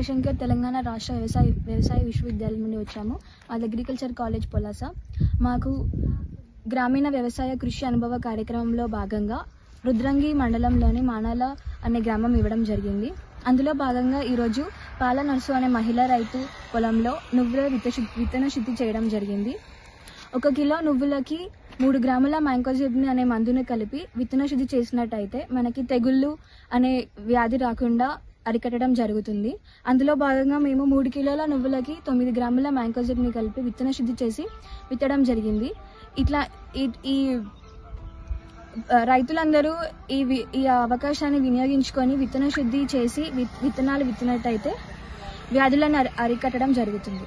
శంకర్ తెలంగాణ రాష్ట్ర వ్యవసాయ విశ్వవిద్యాలయం నుండి వచ్చాము. మాది అగ్రికల్చర్ కాలేజ్ పొలాస. మాకు గ్రామీణ వ్యవసాయ కృషి అనుభవ కార్యక్రమంలో భాగంగా రుద్రంగి మండలంలోని మానాల అనే గ్రామం ఇవ్వడం జరిగింది. అందులో భాగంగా ఈరోజు పాల నర్సు అనే మహిళా రైతు పొలంలో నువ్వుల విత్తన శుద్ధి చేయడం జరిగింది. 1 కిలో నువ్వులకి 3 గ్రాముల మ్యాంకోజెబ్ని అనే మందును కలిపి విత్తన శుద్ధి చేసినట్టయితే మనకి తెగుళ్ళు అనే వ్యాధి రాకుండా అరికట్టడం జరుగుతుంది. అందులో భాగంగా మేము 3 కిలోల నువ్వులకి 9 గ్రాముల మ్యాంకోజెబ్ని కలిపి విత్తన శుద్ధి చేసి విత్తడం జరిగింది. ఇట్లా ఈ రైతులందరూ ఈ అవకాశాన్ని వినియోగించుకొని విత్తన శుద్ధి చేసి విత్తనాలు విత్తినట్టయితే వ్యాధులను అరికట్టడం జరుగుతుంది.